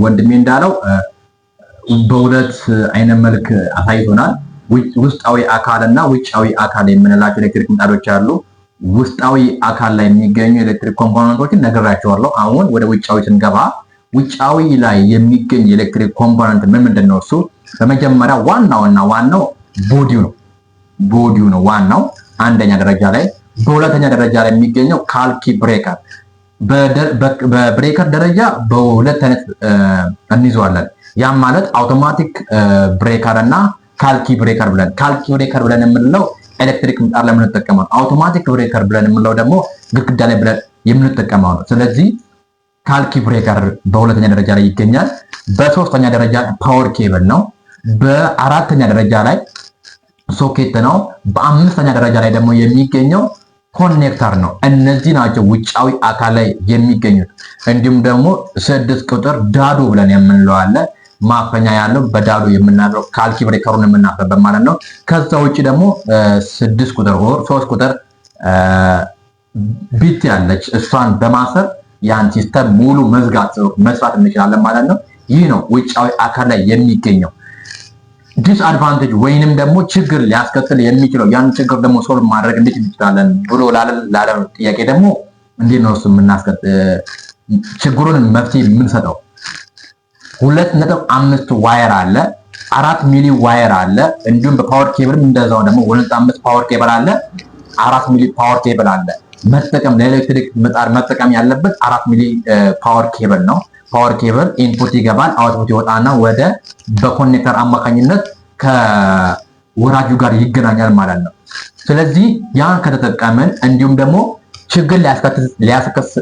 ወንድሜ እንዳለው በሁለት አይነት መልክ አሳይቶናል። ውስጣዊ አካልና ውጫዊ አካል የምንላቸው ኤሌክትሪክ ምጣዶች አሉ። ውስጣዊ አካል ላይ የሚገኙ ኤሌክትሪክ ኮምፖነንቶችን ነግራቸዋለሁ። አሁን ወደ ውጫዊ ስንገባ ውጫዊ ላይ የሚገኝ ኤሌክትሪክ ኮምፖነንት ምንድን ነው? እሱ በመጀመሪያ ዋናው ቦዲው ነው ዋናው አንደኛ ደረጃ ላይ። በሁለተኛ ደረጃ ላይ የሚገኘው ካልኪ ብሬከር። በብሬከር ደረጃ በሁለት አይነት እንይዘዋለን። ያም ማለት አውቶማቲክ ብሬከር እና ካልኪ ብሬከር ብለን። ካልኪ ብሬከር ብለን የምንለው ኤሌክትሪክ ምጣድ ላይ የምንጠቀመው ነው። አውቶማቲክ ብሬከር ብለን የምንለው ደግሞ ግድግዳ ላይ ብለን የምንጠቀመው ነው። ስለዚህ ካልኪ ብሬከር በሁለተኛ ደረጃ ላይ ይገኛል። በሶስተኛ ደረጃ ፓወር ኬብል ነው። በአራተኛ ደረጃ ላይ ሶኬት ነው። በአምስተኛ ደረጃ ላይ ደግሞ የሚገኘው ኮኔክተር ነው። እነዚህ ናቸው ውጫዊ አካል ላይ የሚገኙት። እንዲሁም ደግሞ 6 ቁጥር ዳዶ ብለን የምንለው አለ። ማፈኛ ያለው በዳዶ የምናደርገው ካልኪ ብሬከሩን የምናፈበት ማለት ነው። ከዛ ውጪ ደግሞ 6 ቁጥር 3 ቁጥር ቢት ያለች እሷን በማሰር ያን ሲስተም ሙሉ መስራት እንችላለን ማለት ነው። ይህ ነው ውጫዊ አካል ላይ የሚገኘው። ዲስአድቫንቴጅ ወይንም ደግሞ ችግር ሊያስከትል የሚችለው ያን ችግር ደግሞ ሶልቭ ማድረግ እንዴት እንችላለን ብሎ ላለ ጥያቄ ደግሞ እንዴት ነው እሱ ችግሩን መፍትሄ የምንሰጠው? 2.5 ዋየር አለ፣ 4 ሚሊ ዋየር አለ። እንዲሁም በፓወር ኬብልም እንደዛው ደግሞ 2.5 ፓወር ኬብል አለ፣ 4 ሚሊ ፓወር ኬብል አለ። ለኤሌክትሪክ ምጣድ መጠቀም ያለበት 4 ሚሊ ፓወር ኬብል ነው። ፓወር ኬብል ኢንፑት ይገባል፣ አውትፑት ይወጣና ወደ በኮኔክተር አማካኝነት ከወራጁ ጋር ይገናኛል ማለት ነው። ስለዚህ ያን ከተጠቀመን እንዲሁም ደግሞ ችግር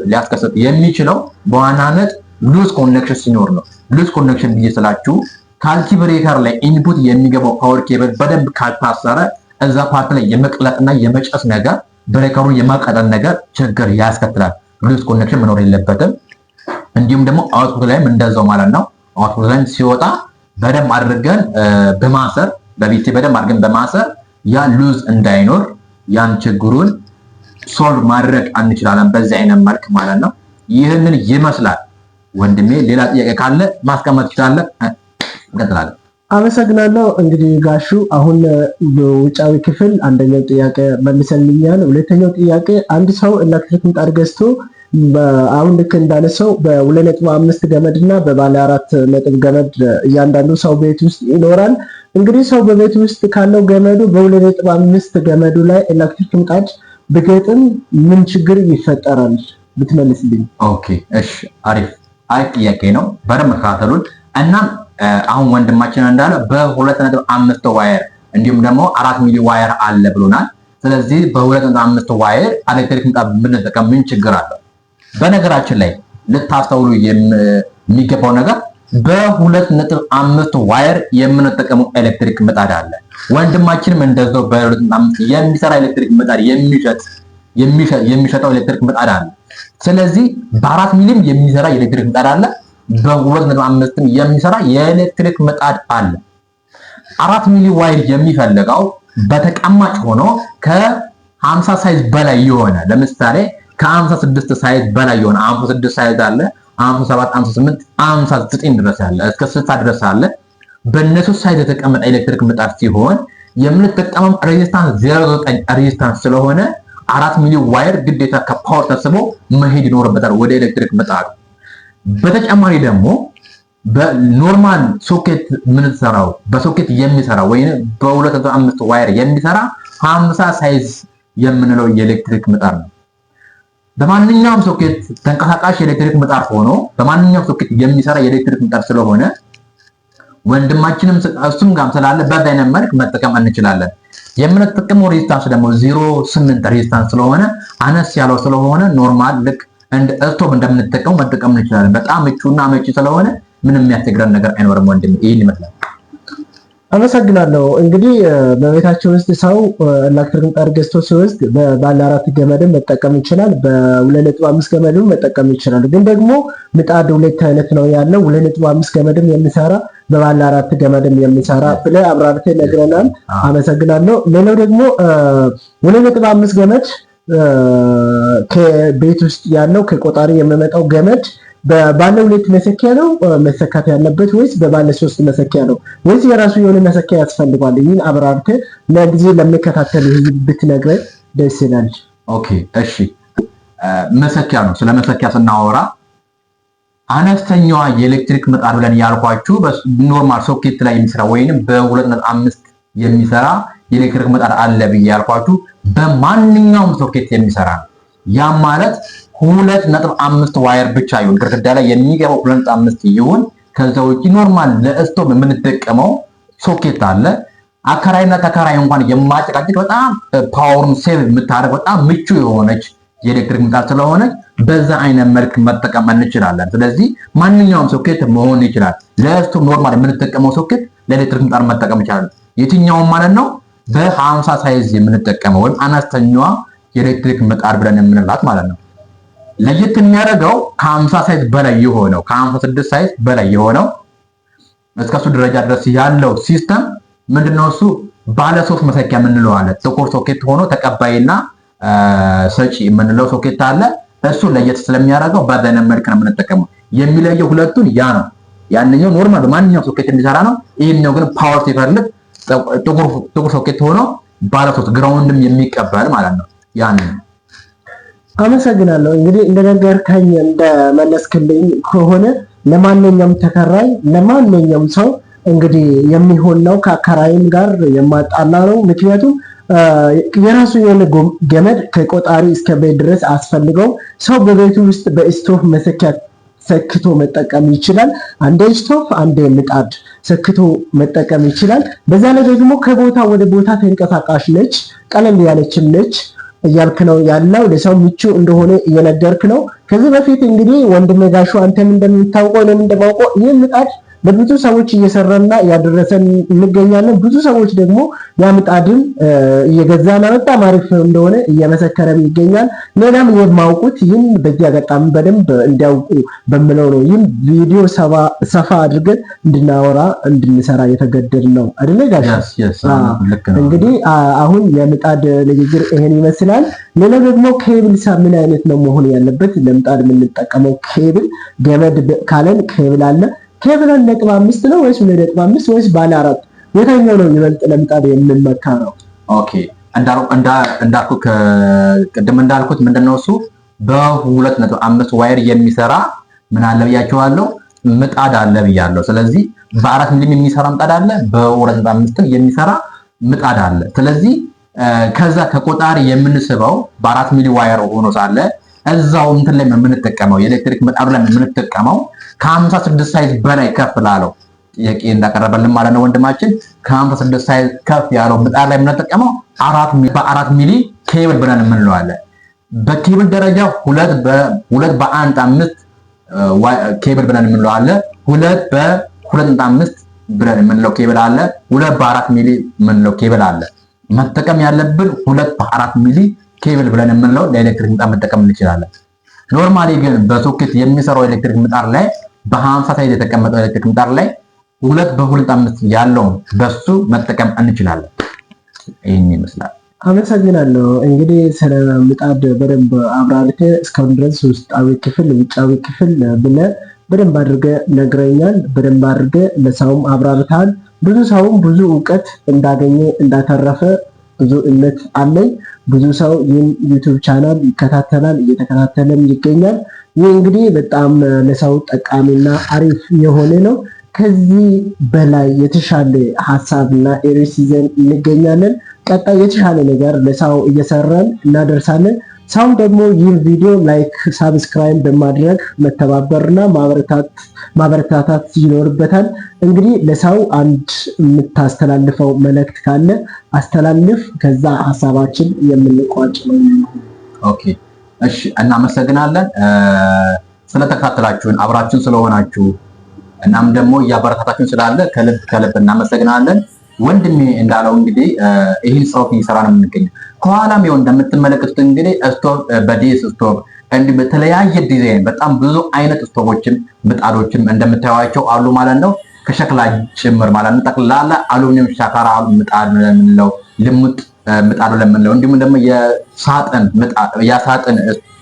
ሊያስከስት የሚችለው በዋናነት ሉዝ ኮኔክሽን ሲኖር ነው። ሉዝ ኮኔክሽን ብዬ ስላችሁ ካልኪ ብሬከር ላይ ኢንፑት የሚገባው ፓወር ኬብል በደንብ ካልታሰረ እዛ ፓርት ላይ የመቅለጥና የመጨስ ነገር ብሬከሩን የማቀጠል ነገር ችግር ያስከትላል። ሉዝ ኮኔክሽን መኖር የለበትም። እንዲሁም ደግሞ አውትፑት ላይም እንደዛው ማለት ነው። አውትፑት ላይ ሲወጣ በደንብ አድርገን በማሰር በቢቲ በደንብ አድርገን በማሰር ያ ሉዝ እንዳይኖር ያን ችግሩን ሶልቭ ማድረግ እንችላለን በዚህ አይነት መልክ ማለት ነው። ይህንን ይመስላል። ወንድሜ ሌላ ጥያቄ ካለ ማስቀመጥ ይችላል። እንቀጥላለን። አመሰግናለሁ። እንግዲህ ጋሹ አሁን በውጫዊ ክፍል አንደኛው ጥያቄ መልሰልኛል። ሁለተኛው ጥያቄ አንድ ሰው ኤሌክትሪክ ምጣድ ገዝቶ አሁን ልክ እንዳነሳው በ2.5 ገመድ እና በባለ 4 ነጥብ ገመድ እያንዳንዱ ሰው ቤት ውስጥ ይኖራል። እንግዲህ ሰው በቤት ውስጥ ካለው ገመዱ በ2.5 ገመዱ ላይ ኤሌክትሪክ ምጣድ ብገጥም ምን ችግር ይፈጠራል ብትመልስልኝ? ኦኬ እሺ፣ አሪፍ ጥያቄ ነው። በደንብ ተከታተሉን እና አሁን ወንድማችን እንዳለ በ2.5 ዋየር እንዲሁም ደግሞ 4 ሚሊ ዋየር አለ ብሎናል። ስለዚህ በ2.5 ዋየር ኤሌክትሪክ ምጣድ ብንጠቀም ምን ችግር አለው? በነገራችን ላይ ልታስተውሉ የሚገባው ነገር በ2.5 ዋየር የምንጠቀመው ኤሌክትሪክ ምጣድ አለ። ወንድማችንም እንደዛው በ2.5 የሚሰራ ኤሌክትሪክ ምጣድ የሚሸጠው ኤሌክትሪክ ምጣድ አለ። ስለዚህ በ4 ሚሊም የሚሰራ የኤሌክትሪክ ምጣድ አለ፣ በ2.5 የሚሰራ የኤሌክትሪክ ምጣድ አለ። 4 ሚሊ ዋይር የሚፈልገው በተቀማጭ ሆኖ ከ50 ሳይዝ በላይ የሆነ ለምሳሌ ከ56 ሳይዝ በላይ የሆነ 56 ሳይዝ አለ፣ 57፣ 58፣ 59 ድረስ አለ፣ እስከ 60 ድረስ አለ። በእነሱ ሳይዝ የተቀመጠ ኤሌክትሪክ ምጣድ ሲሆን የምንጠቀመው ሬዚስታንስ 0.9 ሬዚስታንስ ስለሆነ 4 ሚሊ ዋይር ግዴታ ከፓወር ተስቦ መሄድ ይኖርበታል ወደ ኤሌክትሪክ ምጣዱ። በተጨማሪ ደግሞ በኖርማል ሶኬት የምንሰራው በሶኬት የሚሰራ ወይም በ2.5 ዋይር የሚሰራ 50 ሳይዝ የምንለው የኤሌክትሪክ ምጣድ ነው። በማንኛውም ሶኬት ተንቀሳቃሽ የኤሌክትሪክ ምጣድ ሆኖ በማንኛውም ሶኬት የሚሰራ የኤሌክትሪክ ምጣድ ስለሆነ ወንድማችንም እሱም ጋር ስላለ በዛ አይነት መልክ መጠቀም እንችላለን። የምንጠቀመው ሬዚስታንስ ደግሞ 0.8 ሬዚስታንስ ስለሆነ አነስ ያለው ስለሆነ ኖርማል ልክ እንደ ስቶቭ እንደምንጠቀመው መጠቀም እንችላለን። በጣም ምቹና አመቺ ስለሆነ ምንም የሚያስቸግረን ነገር አይኖርም። ወንድም ይሄን ይመስላል። አመሰግናለሁ። እንግዲህ በቤታችን ውስጥ ሰው ኤሌክትሪክ ምጣድ ገዝቶ ሲወስድ በባለ 4 ገመድን መጠቀም ይችላል፣ በ2.5 ገመድን መጠቀም ይችላል። ግን ደግሞ ምጣድ ሁለት አይነት ነው ያለው፣ 2.5 ገመድም የሚሰራ በባለ 4 ገመድም የሚሰራ ብለህ አብራርተህ ነግረናል። አመሰግናለሁ። ሌላው ደግሞ 2.5 ገመድ ከቤት ውስጥ ያለው ከቆጣሪ የሚመጣው ገመድ በባለ 2 መሰኪያ ነው መሰካት ያለበት ወይስ በባለ 3 መሰኪያ ነው ወይስ የራሱ የሆነ መሰኪያ ያስፈልጋል? ይህን አብራርተህ ለጊዜ ለሚከታተል ህዝብ ብትነግረን ደስ ይላል። ኦኬ እሺ፣ መሰኪያ ነው። ስለ መሰኪያ ስናወራ አነስተኛዋ የኤሌክትሪክ ምጣድ ብለን ያልኳችሁ በኖርማል ሶኬት ላይ የሚሰራ ወይንም በ2.5 የሚሰራ የኤሌክትሪክ ምጣድ አለ ብዬ ያልኳችሁ በማንኛውም ሶኬት የሚሰራ ነው። ያ ማለት 2.5 ዋየር ብቻ ይሁን፣ ግድግዳ ላይ የሚገባው 2.5 ይሁን። ከዛ ውጪ ኖርማል ለስቶቭ የምንጠቀመው ሶኬት አለ። አከራይና ተከራይ እንኳን የማጨቃጨቅ በጣም ፓወርን ሴቭ የምታደርግ በጣም ምቹ የሆነች የኤሌክትሪክ ምጣድ ስለሆነ በዛ አይነት መልክ መጠቀም እንችላለን። ስለዚህ ማንኛውም ሶኬት መሆን ይችላል። ለስቶቭ ኖርማል የምንጠቀመው ሶኬት ለኤሌክትሪክ ምጣድ መጠቀም ይችላል። የትኛውም ማለት ነው በ50 ሳይዝ የምንጠቀመው ወይም አነስተኛዋ የኤሌክትሪክ ምጣድ ብለን የምንላት ማለት ነው። ለየት የሚያደርገው ከ50 ሳይዝ በላይ የሆነው ከ56 ሳይዝ በላይ የሆነው እስከሱ ደረጃ ድረስ ያለው ሲስተም ምንድነው? እሱ ባለ 3 መሰኪያ የምንለው አለ። ጥቁር ሶኬት ሆኖ ተቀባይና ሰጪ የምንለው ሶኬት አለ። እሱ ለየት ስለሚያደርገው በዛነ መልክ ነው የምንጠቀመው። የሚለየው ሁለቱን ያ ነው። ያንኛው ኖርማል በማንኛውም ሶኬት እንዲሰራ ነው። ይሄኛው ግን ፓወር ሲፈልግ ጥቁር ሶኬት ሆኖ ባለ 3 ግራውንድም የሚቀበል ማለት ነው። ያን አመሰግናለሁ። እንግዲህ እንደነገርከኝ እንደመለስክልኝ ከሆነ ለማንኛውም ተከራይ ለማንኛውም ሰው እንግዲህ የሚሆን ነው። ከአከራይም ጋር የማጣላ ነው። ምክንያቱም የራሱ የሆነ ገመድ ከቆጣሪ እስከ ቤት ድረስ አስፈልገው ሰው በቤቱ ውስጥ በስቶቭ መሰኪያ ሰክቶ መጠቀም ይችላል። አንዴ ስቶቭ አንዴ ምጣድ ሰክቶ መጠቀም ይችላል። በዛ ላይ ደግሞ ከቦታ ወደ ቦታ ተንቀሳቃሽ ነች፣ ቀለል ያለችም ነች እያልክ ነው ያለው። ለሰው ምቹ እንደሆነ እየነገርክ ነው። ከዚህ በፊት እንግዲህ ወንድሜ ጋሹ አንተም እንደምታውቀው እኔም እንደማውቀው ይህ ምጣድ ለብዙ ሰዎች እየሰራና ያደረሰን እንገኛለን። ብዙ ሰዎች ደግሞ ያ ምጣድን እየገዛና በጣም አሪፍ እንደሆነ እየመሰከረም ይገኛል። ሌላም የማውቁት ይህን በዚህ አጋጣሚ በደንብ እንዲያውቁ በምለው ነው ይህን ቪዲዮ ሰፋ አድርገን እንድናወራ እንድንሰራ የተገደድ ነው አይደለ ጋሽ? እንግዲህ አሁን የምጣድ ንግግር ይሄን ይመስላል። ሌላው ደግሞ ኬብል ምን አይነት ነው መሆን ያለበት? ለምጣድ የምንጠቀመው ኬብል ገመድ ካለን ኬብል አለ። ኬብል 1.5 ነው ወይስ 2.5 ወይስ ባለ 4? የትኛው ነው ይበልጥ ለምጣድ የምንመካረው? ኦኬ እንዳልኩት ቅድም እንዳልኩት ምንድነው እሱ በ2.5 ዋየር የሚሰራ ምን አለ ብያቸዋለሁ፣ ምጣድ አለ ብያለሁ። ስለዚህ በ4 ሚሊ የሚሰራ ምጣድ አለ፣ በ2.5 የሚሰራ ምጣድ አለ። ስለዚህ ከዛ ከቆጣሪ የምንስበው በ4 ሚሊ ዋየር ሆኖ ሳለ እዛው እንትን ላይ የምንጠቀመው የኤሌክትሪክ ምጣዱ ላይ የምንጠቀመው ከ56 ሳይዝ በላይ ከፍ ላለው ጥያቄ እንዳቀረበልን ማለት ነው ወንድማችን። ከ56 ሳይዝ ከፍ ያለው ምጣድ ላይ የምንጠቀመው በ4 ሚሊ ኬብል ብለን የምንለው አለ። በኬብል ደረጃ 2/5 ኬብል ብለን የምንለው አለ። 2/2.5 ብለን የምንለው ኬብል አለ። 2/4 ሚሊ የምንለው ኬብል አለ። መጠቀም ያለብን 2/4 ሚሊ ኬብል ብለን የምንለው ለኤሌክትሪክ ምጣድ መጠቀም እንችላለን። ኖርማሊ ግን በሶኬት የሚሰራው ኤሌክትሪክ ምጣድ ላይ በ50 ሳይዝ የተቀመጠው ኤሌክትሪክ ምጣድ ላይ 2/2.5 ያለውን በሱ መጠቀም እንችላለን። ይሄን ይመስላል። አመሰግናለሁ። እንግዲህ ስለ ምጣድ በደንብ አብራርተህ እስካሁን ድረስ ውስጣዊ ክፍል ውጫዊ ክፍል ብለህ በደንብ አድርገህ ነግረኛል። በደንብ አድርገህ ለሰውም አብራርተሃል። ብዙ ሰውም ብዙ እውቀት እንዳገኘ እንዳተረፈ ብዙ እምነት አለኝ። ብዙ ሰው ይህን ዩቲዩብ ቻናል ይከታተላል፣ እየተከታተለም ይገኛል። ይህ እንግዲህ በጣም ለሰው ጠቃሚና አሪፍ የሆነ ነው። ከዚህ በላይ የተሻለ ሀሳብና ርዕስ ይዘን እንገኛለን። ቀጣይ የተሻለ ነገር ለሰው እየሰራን እናደርሳለን። ሰው ደግሞ ይህን ቪዲዮ ላይክ፣ ሳብስክራይብ በማድረግ መተባበርና ማበረታታት ይኖርበታል። እንግዲህ ለሰው አንድ የምታስተላልፈው መልእክት ካለ አስተላልፍ። ከዛ ሀሳባችን የምንቋጭ ነው። ኦኬ እሺ፣ እናመሰግናለን ስለተከታተላችሁን፣ አብራችሁን ስለሆናችሁ እናም ደግሞ እያበረታታችሁን ስላለ ከልብ እናመሰግናለን። ወንድሜ እንዳለው እንግዲህ ይህን ስራው እየሰራ ነው የምንገኘው። ከኋላም ይኸው እንደምትመለከቱት እንግዲህ ስቶቭ በዲስ ስቶቭ እንዲህ በተለያየ ዲዛይን በጣም ብዙ አይነት ስቶቮችን ምጣዶችም እንደምታዩዋቸው አሉ ማለት ነው። ከሸክላ ጭምር ማለት ነው። ጠቅላላ አሉሚኒየም ሻካራ ምጣድ ለምንለው ልሙጥ ምጣዱ ለምንለው እንዲሁም ደግሞ የሳጥን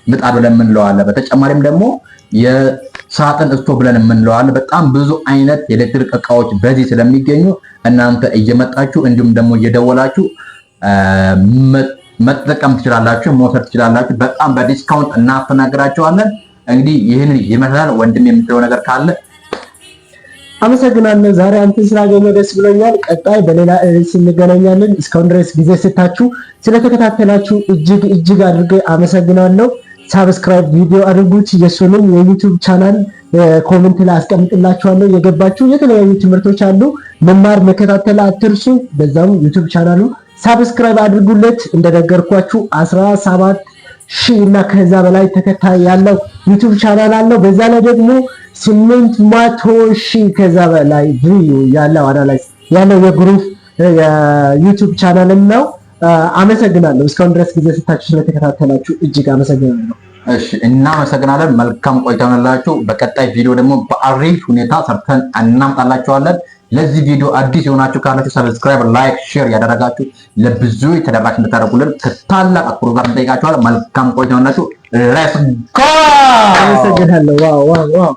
ምጣዱ ለምንለው አለ። በተጨማሪም ደግሞ ሳጥን ስቶቭ ብለን የምንለው አለ። በጣም ብዙ አይነት የኤሌክትሪክ እቃዎች በዚህ ስለሚገኙ እናንተ እየመጣችሁ እንዲሁም ደግሞ እየደወላችሁ መጠቀም ትችላላችሁ፣ መውሰድ ትችላላችሁ። በጣም በዲስካውንት እናስተናግራቸዋለን። እንግዲህ ይህንን ይመስላል። ወንድም የምትለው ነገር ካለ? አመሰግናለሁ። ዛሬ አንተን ስላገኘሁ ደስ ብሎኛል። ቀጣይ በሌላ ርዕስ እንገናኛለን። እስካሁን ድረስ ጊዜ ስታችሁ ስለተከታተላችሁ እጅግ አድርጌ አመሰግናለሁ። ሳብስክራይብ ቪዲዮ አድርጉት። የሱንም የዩቲዩብ ቻናል ኮሜንት ላይ አስቀምጥላችኋለሁ። የገባችሁ የተለያዩ ትምህርቶች አሉ፣ መማር መከታተል አትርሱ። በዛም ዩቲዩብ ቻናሉ ሳብስክራይብ አድርጉለት። እንደነገርኳችሁ 17,000 እና ከዛ በላይ ተከታይ ያለው ዩቲዩብ ቻናል አለው። በዛ ላይ ደግሞ 800,000 ከዛ በላይ ቪው ያለው አናላይዝ ያለው የግሩፕ የዩቲዩብ ቻናልም ነው። አመሰግናለሁ። እስካሁን ድረስ ጊዜ ስታችሁ ስለተከታተላችሁ እጅግ አመሰግናለሁ። እሺ፣ እናመሰግናለን። መልካም ቆይታ ይሁንላችሁ። በቀጣይ ቪዲዮ ደግሞ በአሪፍ ሁኔታ ሰርተን እናምጣላችኋለን። ለዚህ ቪዲዮ አዲስ የሆናችሁ ካላችሁ ሰብስክራይብ፣ ላይክ፣ ሼር ያደረጋችሁ ለብዙ ተደራሽ እንድታደርጉልን ከታላቅ አክብሮት ጋር እንጠይቃችኋለን። መልካም ቆይታ ይሁንላችሁ። ሌትስ ጎ። አመሰግናለሁ። ዋው ዋው ዋው